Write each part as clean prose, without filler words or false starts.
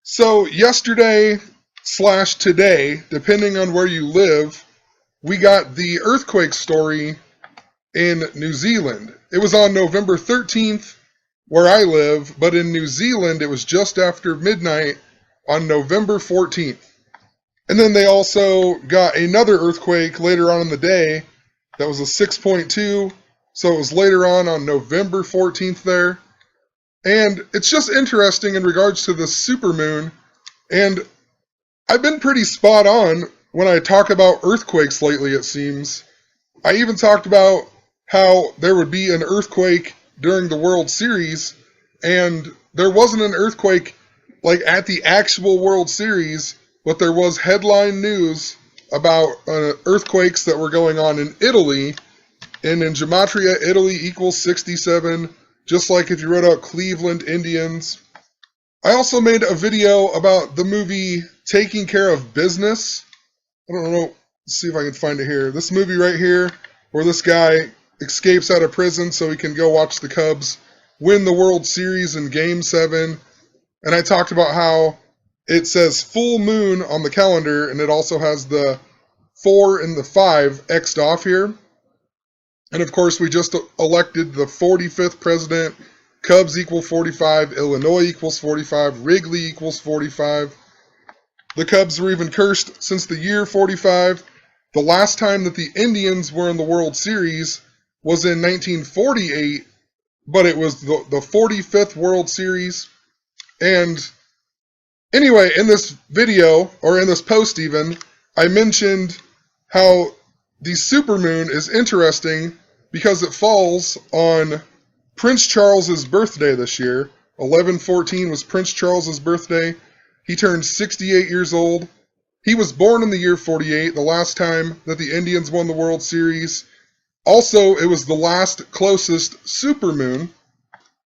So yesterday slash today, depending on where you live, we got the earthquake story in New Zealand. It was on November 13th where I live, but in New Zealand it was just after midnight on November 14th. And then they also got another earthquake later on in the day that was a 6.2, so it was later on November 14th there. And it's just interesting in regards to the supermoon. And I've been pretty spot on when I talk about earthquakes lately, it seems. I even talked about how there would be an earthquake during the World Series, and there wasn't an earthquake like at the actual World Series, but there was headline news about earthquakes that were going on in Italy. And in Gematria, Italy equals 67, just like if you wrote out Cleveland Indians. I also made a video about the movie Taking Care of Business. I don't know, let's see if I can find it here. This movie right here, where this guy escapes out of prison so he can go watch the Cubs win the World Series in Game 7. And I talked about how it says full moon on the calendar, and it also has the 4 and the 5 X'd off here. And of course, we just elected the 45th president. Cubs equal 45, Illinois equals 45, Wrigley equals 45. The Cubs were even cursed since the year 45. The last time that the Indians were in the World Series was in 1948, but it was the 45th World Series. And anyway, in this video, or in this post even, I mentioned how the supermoon is interesting because it falls on Prince Charles's birthday this year. 11/14 was Prince Charles's birthday. He turned 68 years old. He was born in the year 48, the last time that the Indians won the World Series. Also, it was the last closest supermoon.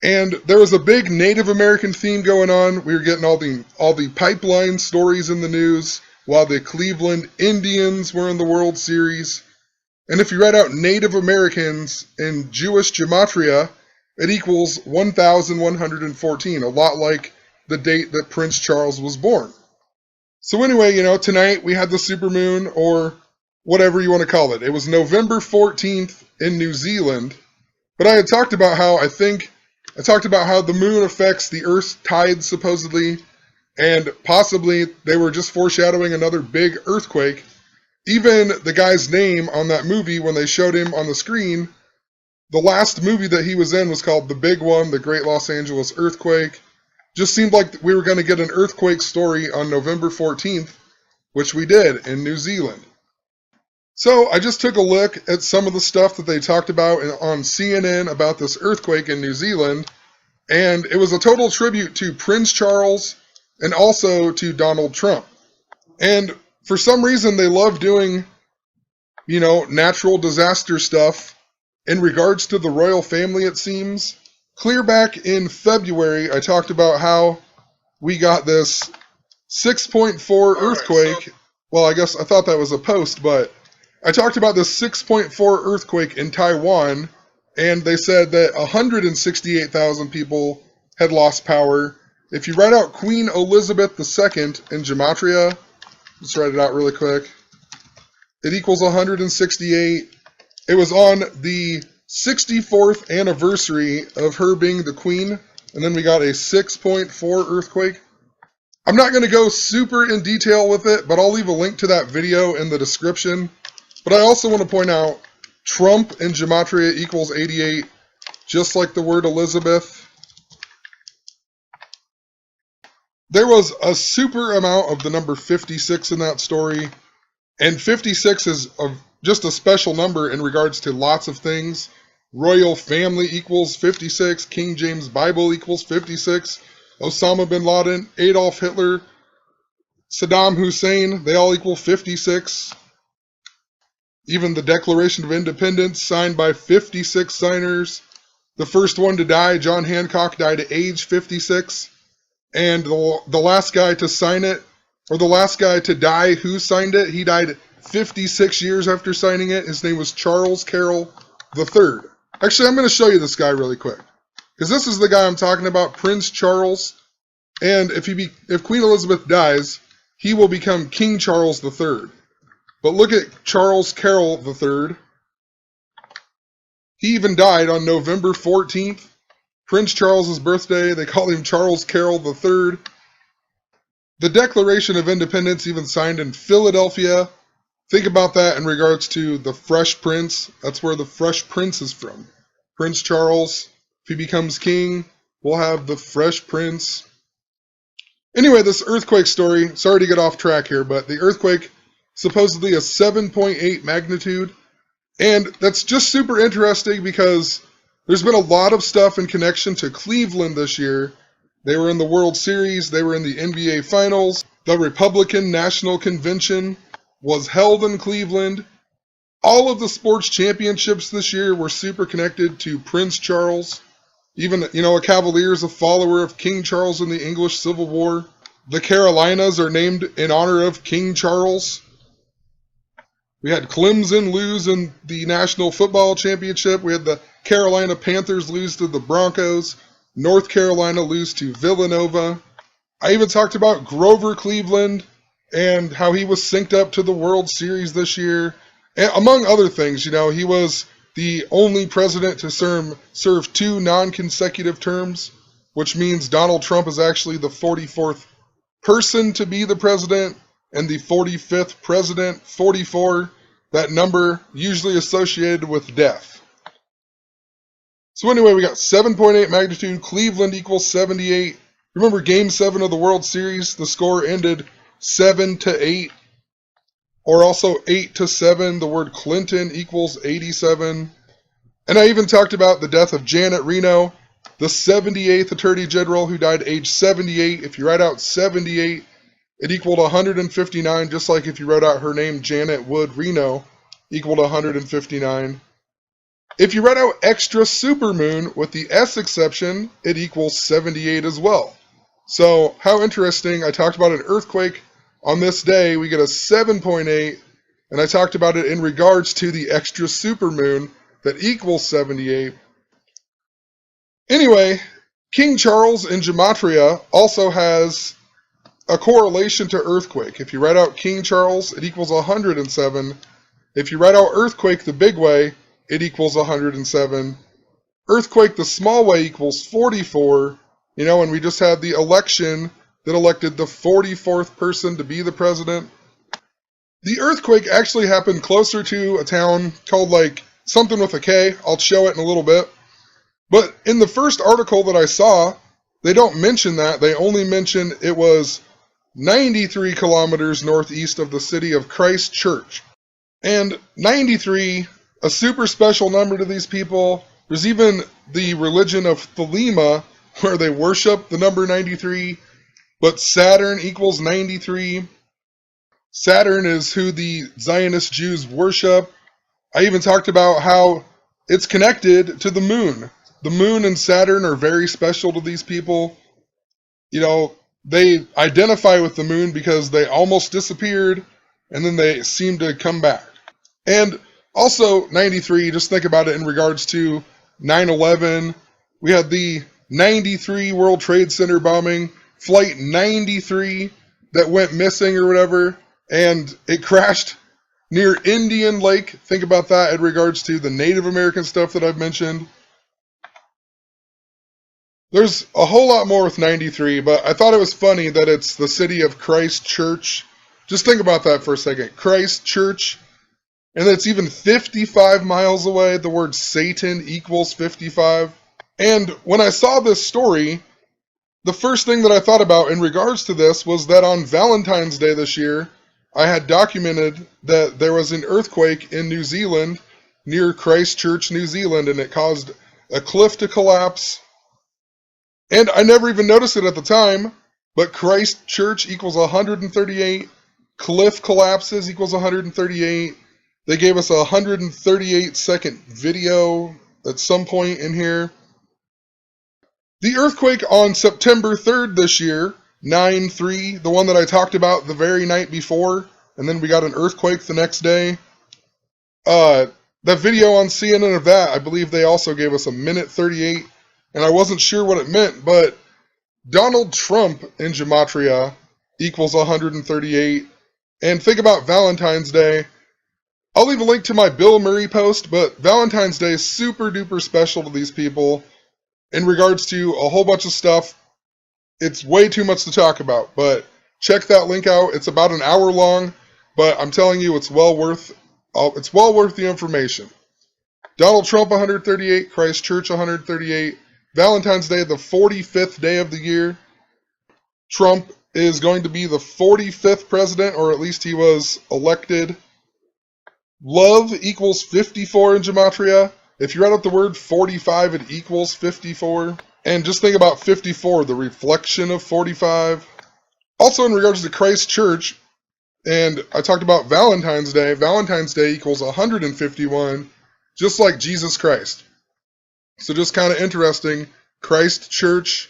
And there was a big Native American theme going on. We were getting all the pipeline stories in the news while the Cleveland Indians were in the World Series. And if you write out Native Americans in Jewish gematria, it equals 1,114, a lot like the date that Prince Charles was born. So anyway, tonight we had the supermoon, or whatever you want to call it. It was November 14th in New Zealand. But I had talked about how the moon affects the Earth's tides, supposedly, and possibly they were just foreshadowing another big earthquake. Even the guy's name on that movie, when they showed him on the screen, the last movie that he was in was called The Big One, The Great Los Angeles Earthquake. Just seemed like we were going to get an earthquake story on November 14th, which we did in New Zealand. So I just took a look at some of the stuff that they talked about on CNN about this earthquake in New Zealand, and it was a total tribute to Prince Charles and also to Donald Trump. And for some reason, they love doing, natural disaster stuff in regards to the royal family, it seems. Clear back in February, I talked about how we got this 6.4 earthquake. Well, I guess I thought that was a post, but I talked about this 6.4 earthquake in Taiwan, and they said that 168,000 people had lost power. If you write out Queen Elizabeth II in gematria, let's write it out really quick. It equals 168. It was on the 64th anniversary of her being the queen, and then we got a 6.4 earthquake. I'm not going to go super in detail with it, but I'll leave a link to that video in the description. But I also want to point out Trump in gematria equals 88, just like the word Elizabeth. There was a super amount of the number 56 in that story, and 56 is just a special number in regards to lots of things. Royal family equals 56, King James Bible equals 56, Osama bin Laden, Adolf Hitler, Saddam Hussein, they all equal 56. Even the Declaration of Independence, signed by 56 signers. The first one to die, John Hancock, died at age 56. And the last guy to sign it, or the last guy to die who signed it, he died 56 years after signing it. His name was Charles Carroll III. Actually, I'm going to show you this guy really quick, because this is the guy I'm talking about, Prince Charles. And if Queen Elizabeth dies, he will become King Charles III. But look at Charles Carroll III. He even died on November 14th. Prince Charles's birthday. They call him Charles Carroll III. The Declaration of Independence even signed in Philadelphia. Think about that in regards to the Fresh Prince. That's where the Fresh Prince is from. Prince Charles, if he becomes king, we'll have the Fresh Prince. Anyway, this earthquake story, sorry to get off track here, but the earthquake, supposedly a 7.8 magnitude. And that's just super interesting because there's been a lot of stuff in connection to Cleveland this year. They were in the World Series, they were in the NBA Finals, the Republican National Convention was held in Cleveland. All of the sports championships this year were super connected to Prince Charles. Even, a Cavalier is a follower of King Charles in the English Civil War. The Carolinas are named in honor of King Charles. We had Clemson lose in the National Football Championship. We had the Carolina Panthers lose to the Broncos. North Carolina lose to Villanova. I even talked about Grover Cleveland and how he was synced up to the World Series this year. And among other things, he was the only president to serve 2 non-consecutive terms, which means Donald Trump is actually the 44th person to be the president and the 45th president. 44, that number usually associated with death. So anyway, we got 7.8 magnitude. Cleveland equals 78. Remember Game 7 of the World Series? The score ended 7-8. Or also 8-7. The word Clinton equals 87. And I even talked about the death of Janet Reno, the 78th Attorney General who died age 78. If you write out 78, it equaled 159, just like if you wrote out her name, Janet Wood Reno, equaled 159. If you write out extra supermoon with the S exception, it equals 78 as well. So, how interesting. I talked about an earthquake. On this day, we get a 7.8, and I talked about it in regards to the extra supermoon that equals 78. Anyway, King Charles in Gematria also has a correlation to earthquake. If you write out King Charles, it equals 107. If you write out earthquake the big way, it equals 107. Earthquake the small way equals 44. And we just had the election that elected the 44th person to be the president. The earthquake actually happened closer to a town called something with a K. I'll show it in a little bit. But in the first article that I saw, they don't mention that. They only mention it was 93 kilometers northeast of the city of Christchurch. And 93, a super special number to these people. There's even the religion of Thelema, where they worship the number 93. But Saturn equals 93. Saturn is who the Zionist Jews worship. I even talked about how it's connected to the moon. The moon and Saturn are very special to these people. They identify with the moon because they almost disappeared, and then they seem to come back. And also, 93, just think about it in regards to 9/11. We had the 93 World Trade Center bombing, Flight 93 that went missing or whatever, and it crashed near Indian Lake. Think about that in regards to the Native American stuff that I've mentioned. There's a whole lot more with 93, but I thought it was funny that it's the city of Christchurch. Just think about that for a second. Christchurch. And it's even 55 miles away. The word Satan equals 55. And when I saw this story, the first thing that I thought about in regards to this was that on Valentine's Day this year, I had documented that there was an earthquake in New Zealand, near Christchurch, New Zealand, and it caused a cliff to collapse. And I never even noticed it at the time, but Christchurch equals 138, cliff collapses equals 138. They gave us a 138-second video at some point in here. The earthquake on September 3rd this year, 9/3, the one that I talked about the very night before, and then we got an earthquake the next day. That video on CNN of that, I believe they also gave us a minute 38, and I wasn't sure what it meant, but Donald Trump in gematria equals 138. And think about Valentine's Day. I'll leave a link to my Bill Murray post, but Valentine's Day is super duper special to these people in regards to a whole bunch of stuff. It's way too much to talk about, but check that link out. It's about an hour long, but I'm telling you, it's well worth the information. Donald Trump 138, Christchurch 138, Valentine's Day the 45th day of the year. Trump is going to be the 45th president, or at least he was elected. Love equals 54 in gematria. If you add up the word 45, it equals 54. And just think about 54, the reflection of 45. Also in regards to Christchurch, and I talked about Valentine's Day equals 151, just like Jesus Christ. So just kind of interesting, Christchurch,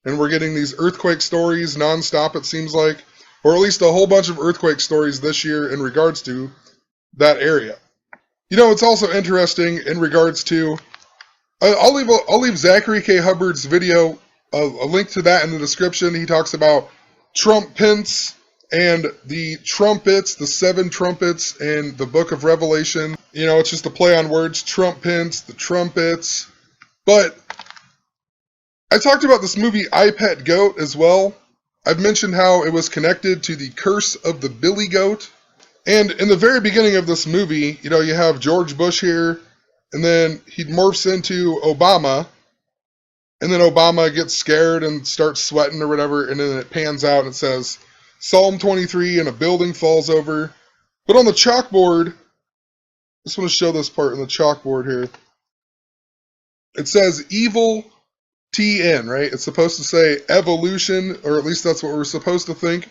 and we're getting these earthquake stories nonstop, it seems like, or at least a whole bunch of earthquake stories this year in regards to that area. You know, it's also interesting in regards to, I'll leave Zachary K. Hubbard's video, a link to that in the description. He talks about Trump-Pence and the trumpets, the 7 trumpets in the book of Revelation. You know, it's just a play on words, Trump-Pence, the trumpets. But I talked about this movie I Pet Goat as well. I've mentioned how it was connected to the curse of the Billy Goat. And in the very beginning of this movie, you know, you have George Bush here, and then he morphs into Obama, and then Obama gets scared and starts sweating or whatever, and then it pans out and it says, Psalm 23, and a building falls over. But on the chalkboard, I just want to show this part in the chalkboard here. It says evil TN, right? It's supposed to say evolution, or at least that's what we're supposed to think.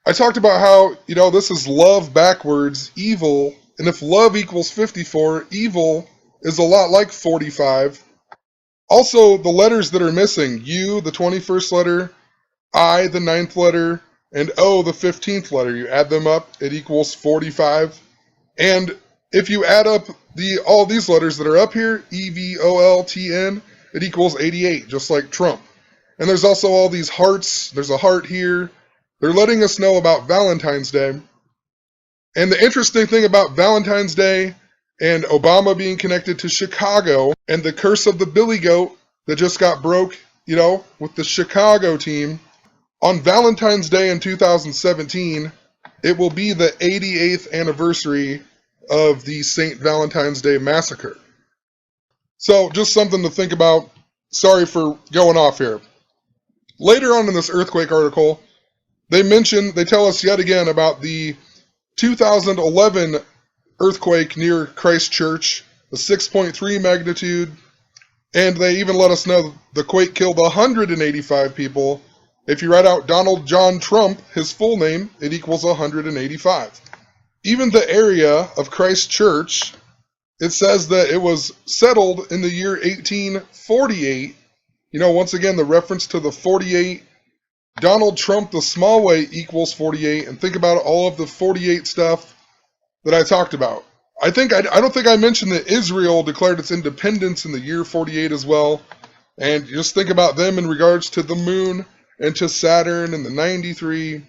I talked about how, you know, this is love backwards, evil, and if love equals 54, evil is a lot like 45. Also, the letters that are missing, U, the 21st letter, I, the 9th letter, and O, the 15th letter. You add them up, it equals 45. And if you add up all these letters that are up here, E, V, O, L, T, N, it equals 88, just like Trump. And there's also all these hearts. There's a heart here. They're letting us know about Valentine's Day. And the interesting thing about Valentine's Day and Obama being connected to Chicago and the curse of the Billy Goat that just got broke, you know, with the Chicago team, on Valentine's Day in 2017, it will be the 88th anniversary of the St. Valentine's Day massacre. So just something to think about. Sorry for going off here. Later on in this earthquake article, they tell us yet again about the 2011 earthquake near Christchurch, the 6.3 magnitude, and they even let us know the quake killed 185 people. If you write out Donald John Trump, his full name, it equals 185. Even the area of Christchurch, it says that it was settled in the year 1848. You know, once again, the reference to the 48. Donald Trump, the small way, equals 48. And think about all of the 48 stuff that I talked about. I don't think I mentioned that Israel declared its independence in the year 48 as well. And just think about them in regards to the moon and to Saturn and the 93.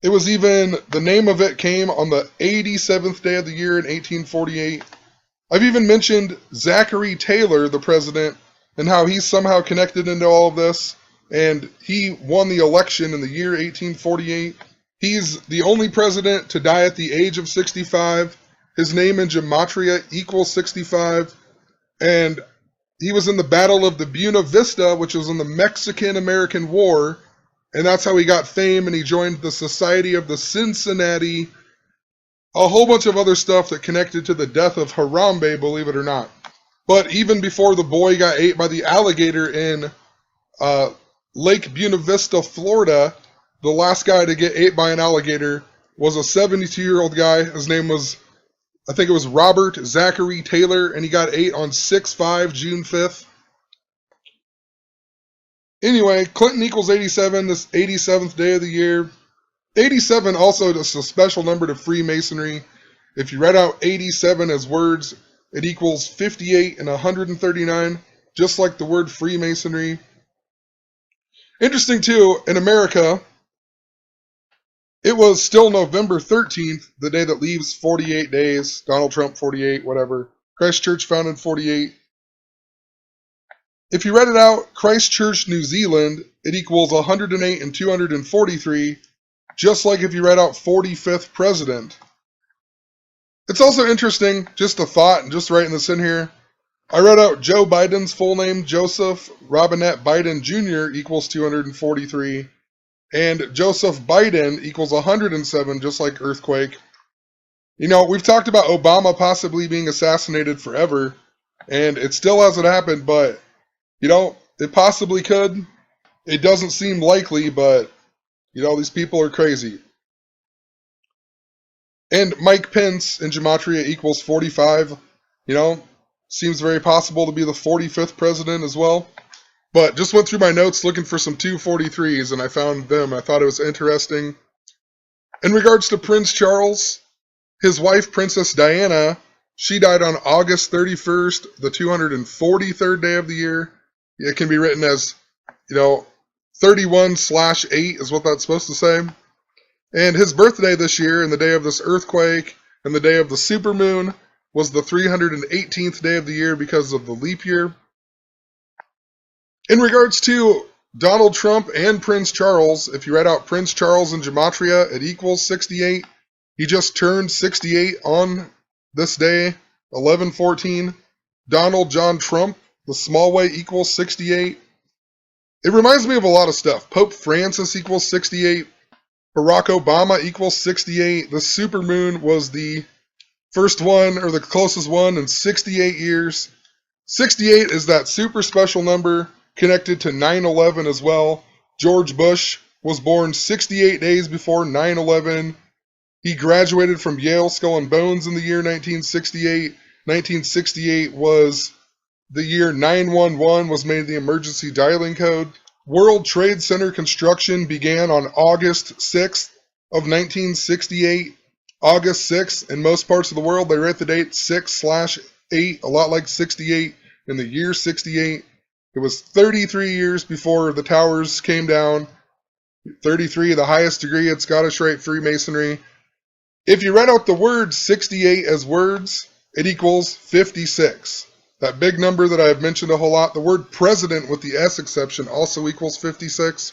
It was even, the name of it came on the 87th day of the year in 1848. I've even mentioned Zachary Taylor, the president, and how he's somehow connected into all of this. And he won the election in the year 1848. He's the only president to die at the age of 65. His name in gematria equals 65. And he was in the Battle of the Buena Vista, which was in the Mexican-American War. And that's how he got fame, and he joined the Society of the Cincinnati. A whole bunch of other stuff that connected to the death of Harambe, believe it or not. But even before the boy got ate by the alligator in Lake Buena Vista, Florida, the last guy to get ate by an alligator was a 72-year-old guy. His name was, I think it was Robert Zachary Taylor, and he got ate on 6/5, June 5th. Anyway, Clinton equals 87, this 87th day of the year. 87 also is a special number to Freemasonry. If you write out 87 as words, it equals 58 and 139, just like the word Freemasonry. Interesting too, in America, it was still November 13th, the day that leaves 48 days. Donald Trump 48, whatever. Christchurch founded 48. If you read it out, Christchurch, New Zealand, it equals 108 and 243, just like if you read out 45th president. It's also interesting, just a thought, and just writing this in here. I read out Joe Biden's full name, Joseph Robinette Biden Jr. equals 243, and Joseph Biden equals 107, just like earthquake. You know, we've talked about Obama possibly being assassinated forever, and it still hasn't happened, but, you know, it possibly could. It doesn't seem likely, but, you know, these people are crazy. And Mike Pence in Gematria equals 45. You know, seems very possible to be the 45th president as well. But just went through my notes looking for some 243s, and I found them. I thought it was interesting. In regards to Prince Charles, his wife, Princess Diana, she died on August 31st, the 243rd day of the year. It can be written as, you know, 31/8 is what that's supposed to say. And his birthday this year, and the day of this earthquake, and the day of the supermoon, was the 318th day of the year because of the leap year. In regards to Donald Trump and Prince Charles, if you write out Prince Charles in Gematria, it equals 68. He just turned 68 on this day, 11/14. Donald John Trump, the small way, equals 68. It reminds me of a lot of stuff. Pope Francis equals 68. Barack Obama equals 68. The supermoon was the first one, or the closest one, in 68 years. 68 is that super special number connected to 9/11 as well. George Bush was born 68 days before 9/11. He graduated from Yale Skull and Bones in the year 1968. 1968 was the year 911 was made the emergency dialing code. World Trade Center construction began on August 6th of 1968. August 6th, in most parts of the world, they write the date 6/8, a lot like 68, in the year 68. It was 33 years before the towers came down. 33, the highest degree at Scottish Rite Freemasonry. If you write out the word 68 as words, it equals 56. That big number that I've mentioned a whole lot, the word president with the S exception also equals 56.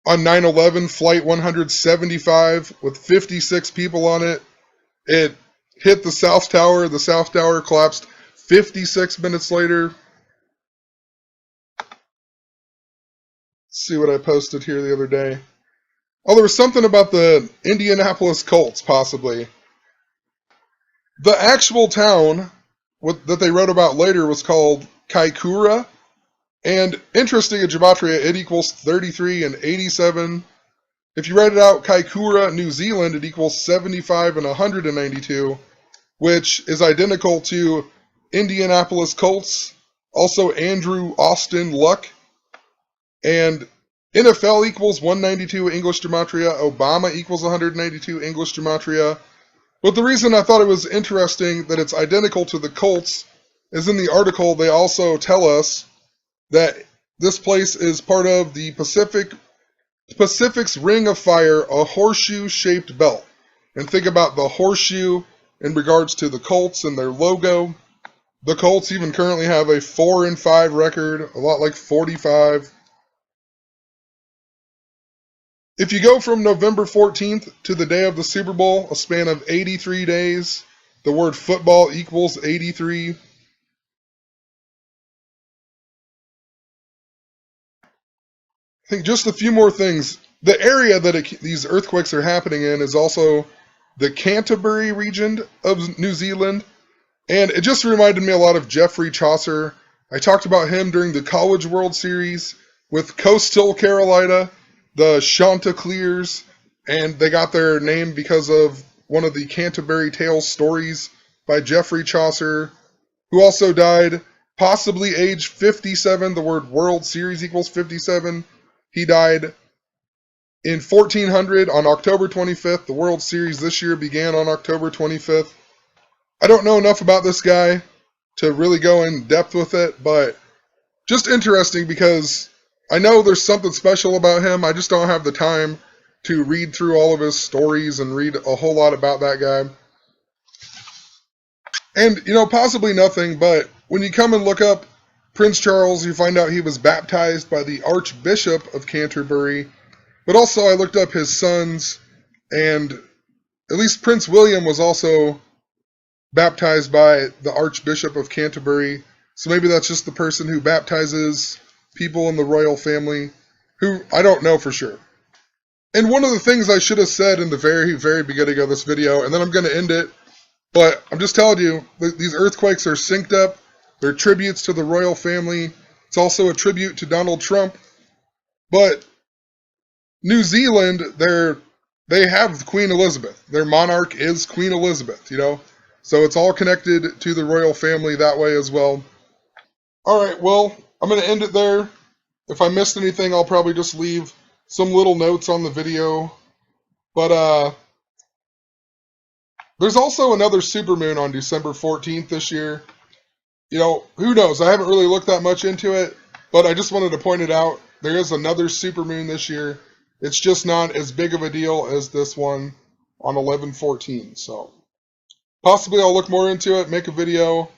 On 9/11, Flight 175 with 56 people on it, it hit the South Tower. The South Tower collapsed 56 minutes later. Let's see what I posted here the other day. Oh, there was something about the Indianapolis Colts, possibly. The actual town that they wrote about later was called Kaikoura. And interesting in Gematria, it equals 33 and 87. If you write it out, Kaikoura, New Zealand, it equals 75 and 192, which is identical to Indianapolis Colts, also Andrew Austin Luck, and NFL equals 192 English Gematria, Obama equals 192 English Gematria. But the reason I thought it was interesting that it's identical to the Colts is in the article they also tell us that this place is part of the Pacific's Ring of Fire, a horseshoe-shaped belt. And think about the horseshoe in regards to the Colts and their logo. The Colts even currently have a 4-5 record, a lot like 45. If you go from November 14th to the day of the Super Bowl, a span of 83 days, the word football equals 83. I think just a few more things. The area that these earthquakes are happening in is also the Canterbury region of New Zealand. And it just reminded me a lot of Geoffrey Chaucer. I talked about him during the College World Series with Coastal Carolina, the Chanticleers, and they got their name because of one of the Canterbury Tales stories by Geoffrey Chaucer, who also died possibly age 57. The word World Series equals 57. He died in 1400 on October 25th. The World Series this year began on October 25th. I don't know enough about this guy to really go in depth with it, but just interesting because I know there's something special about him. I just don't have the time to read through all of his stories and read a whole lot about that guy. And, possibly nothing, but when you come and look up Prince Charles, you find out he was baptized by the Archbishop of Canterbury. But also, I looked up his sons, and at least Prince William was also baptized by the Archbishop of Canterbury. So maybe that's just the person who baptizes people in the royal family, who I don't know for sure. And one of the things I should have said in the very, very beginning of this video, and then I'm going to end it, but I'm just telling you, these earthquakes are synced up. They're tributes to the royal family. It's also a tribute to Donald Trump. But New Zealand, they have Queen Elizabeth. Their monarch is Queen Elizabeth, So it's all connected to the royal family that way as well. All right, well, I'm going to end it there. If I missed anything, I'll probably just leave some little notes on the video. But there's also another supermoon on December 14th this year. Who knows? I haven't really looked that much into it, but I just wanted to point it out. There is another supermoon this year. It's just not as big of a deal as this one on 11/14. So possibly I'll look more into it, make a video,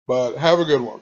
but have a good one.